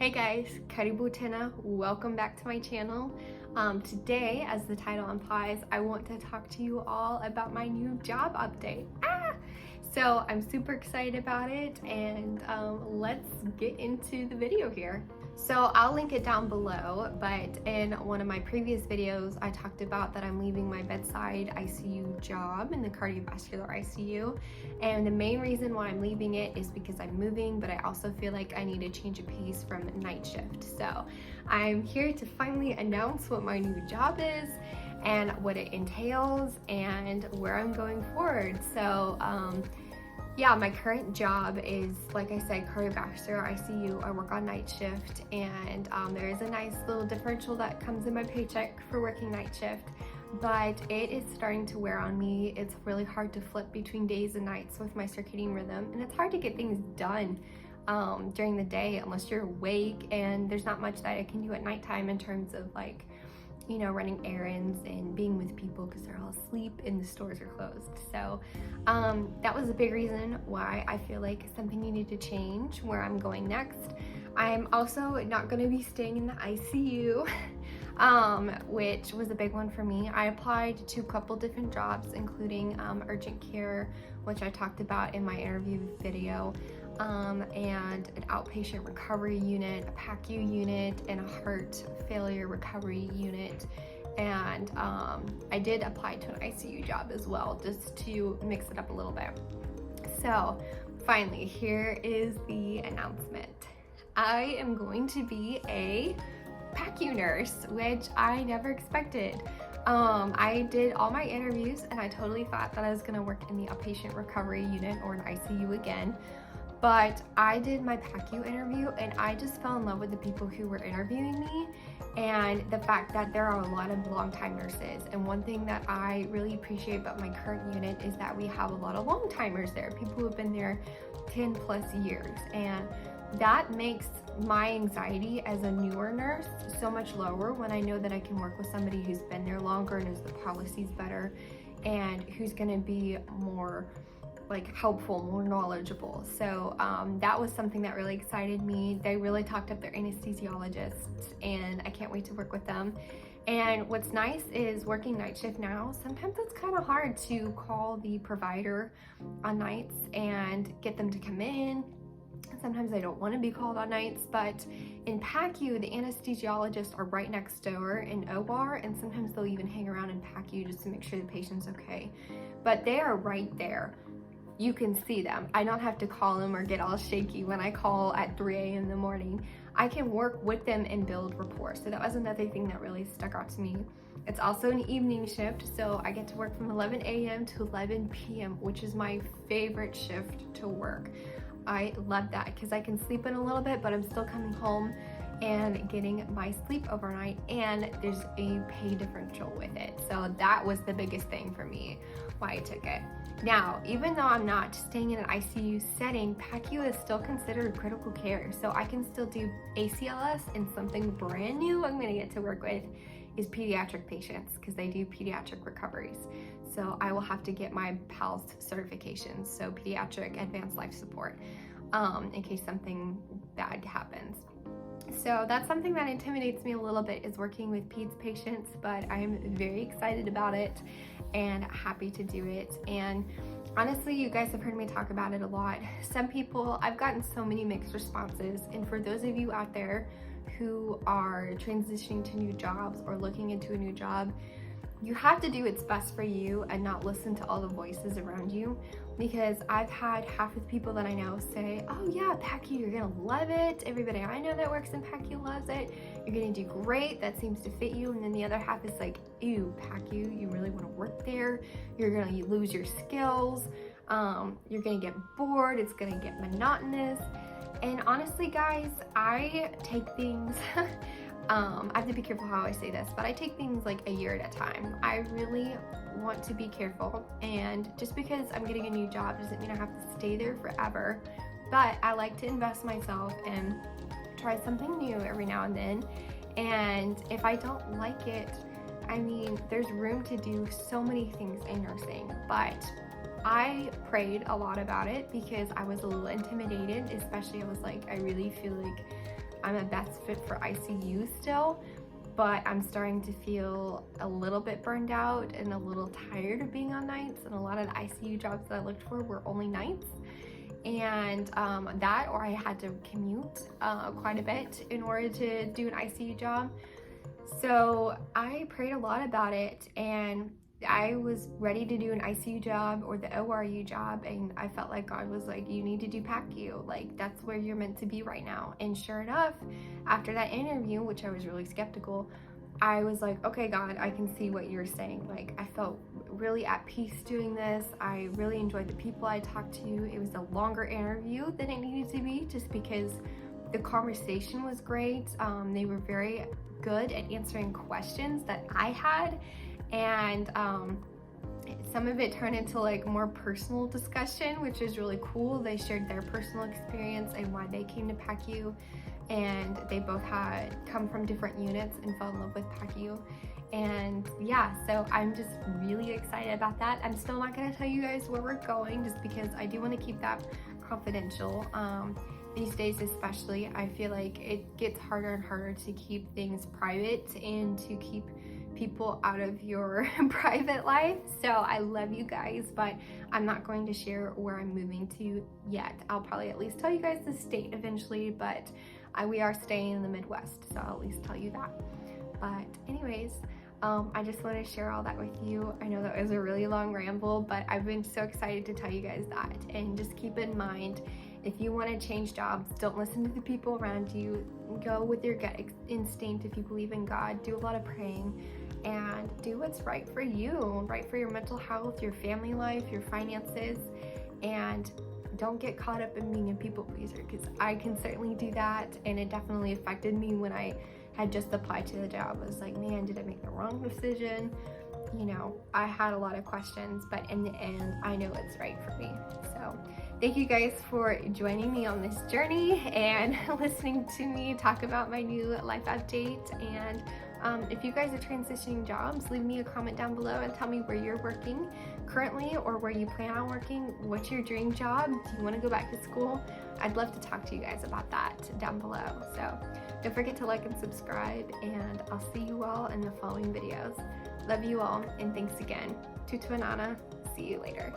Hey guys, karibu tena, welcome back to my channel. Today, as the title implies, I want to talk to you all about my new job update. So I'm super excited about it, and let's get into the video here. So I'll link it down below, but in one of my previous videos, I talked about that I'm leaving my bedside ICU job in the cardiovascular ICU. And the main reason why I'm leaving it is because I'm moving, but I also feel like I need a change of pace from night shift. So I'm here to finally announce what my new job is and what it entails and where I'm going forward. So yeah, my current job is, like I said, cardiovascular ICU. I work on night shift, and there is a nice little differential that comes in my paycheck for working night shift, but it is starting to wear on me. It's really hard to flip between days and nights with my circadian rhythm, and it's hard to get things done during the day unless you're awake, and there's not much that I can do at nighttime in terms of running errands and being with people because they're all asleep and the stores are closed. So that was a big reason why I feel like something needed to change where I'm going next. I'm also not going to be staying in the ICU, which was a big one for me. I applied to a couple different jobs, including urgent care, which I talked about in my interview video, and an outpatient recovery unit, a PACU unit, and a heart failure recovery unit. And I did apply to an ICU job as well, just to mix it up a little bit. So finally, here is the announcement. I am going to be a PACU nurse, which I never expected. I did all my interviews and I totally thought that I was gonna work in the outpatient recovery unit or an ICU again. But I did my PACU interview and I just fell in love with the people who were interviewing me and the fact that there are a lot of long-time nurses. And one thing that I really appreciate about my current unit is that we have a lot of long-timers there, people who have been there 10 plus years. And that makes my anxiety as a newer nurse so much lower when I know that I can work with somebody who's been there longer, knows the policies better, and who's gonna be more helpful, more knowledgeable. So that was something that really excited me. They really talked up their anesthesiologists and I can't wait to work with them. And what's nice is working night shift now, sometimes it's kind of hard to call the provider on nights and get them to come in. Sometimes I don't want to be called on nights, but in PACU, the anesthesiologists are right next door in OR, and sometimes they'll even hang around in PACU just to make sure the patient's okay. But they are right there. You can see them. I don't have to call them or get all shaky when I call at 3 a.m. in the morning. I can work with them and build rapport. So that was another thing that really stuck out to me. It's also an evening shift, so I get to work from 11 a.m. to 11 p.m., which is my favorite shift to work. I love that because I can sleep in a little bit, but I'm still coming home and getting my sleep overnight, and there's a pay differential with it. So that was the biggest thing for me why I took it. Now, even though I'm not staying in an ICU setting, PACU is still considered critical care. So I can still do ACLS, and something brand new I'm gonna get to work with is pediatric patients because they do pediatric recoveries. So I will have to get my PALS certification, so pediatric advanced life support, in case something bad happens. So that's something that intimidates me a little bit, is working with peds patients, but I'm very excited about it and happy to do it. And honestly, you guys have heard me talk about it a lot. Some people, I've gotten so many mixed responses, and for those of you out there who are transitioning to new jobs or looking into a new job, you have to do what's best for you and not listen to all the voices around you, because I've had half of the people that I know say, oh yeah, PACU, you're gonna love it. Everybody I know that works in PACU loves it. You're gonna do great. That seems to fit you. And then the other half is like, ew, PACU, you really wanna work there. You're gonna lose your skills. You're gonna get bored. It's gonna get monotonous. And honestly, guys, I take things, I have to be careful how I say this, but I take things like a year at a time. I really want to be careful, and just because I'm getting a new job doesn't mean I have to stay there forever, but I like to invest myself and try something new every now and then. And if I don't like it, I mean, there's room to do so many things in nursing, but I prayed a lot about it because I was a little intimidated, especially I was like, I really feel like I'm a best fit for ICU still, but I'm starting to feel a little bit burned out and a little tired of being on nights, and a lot of the ICU jobs that I looked for were only nights. And that, or I had to commute quite a bit in order to do an ICU job. So I prayed a lot about it, and I was ready to do an ICU job or the ORU job, and I felt like God was like, you need to do PACU, like that's where you're meant to be right now. And sure enough, after that interview, which I was really skeptical, I was like, okay, God, I can see what you're saying. Like, I felt really at peace doing this. I really enjoyed the people I talked to. It was a longer interview than it needed to be, just because the conversation was great. They were very good at answering questions that I had, and some of it turned into like more personal discussion, which is really cool. They shared their personal experience and why they came to PACU, and they both had come from different units and fell in love with PACU. And yeah, so I'm just really excited about that. I'm still not going to tell you guys where we're going, just because I do want to keep that confidential. These days especially, I feel like it gets harder and harder to keep things private and to keep people out of your private life. So I love you guys, but I'm not going to share where I'm moving to yet. I'll probably at least tell you guys the state eventually, but we are staying in the Midwest, so I'll at least tell you that. But anyways, I just want to share all that with you. I know that was a really long ramble, but I've been so excited to tell you guys that. And just keep in mind, if you want to change jobs, don't listen to the people around you. Go with your gut instinct. If you believe in God, do a lot of praying and do what's right for you, right for your mental health, your family life, your finances, and don't get caught up in being a people pleaser, because I can certainly do that, and it definitely affected me when I had just applied to the job. I was like, man, did I make the wrong decision? You know, I had a lot of questions, but in the end, I know it's right for me. So thank you guys for joining me on this journey and listening to me talk about my new life update. And if you guys are transitioning jobs, leave me a comment down below and tell me where you're working currently or where you plan on working. What's your dream job? Do you want to go back to school? I'd love to talk to you guys about that down below. So don't forget to like and subscribe, and I'll see you all in the following videos. Love you all, and thanks again. Tutuanana. See you later.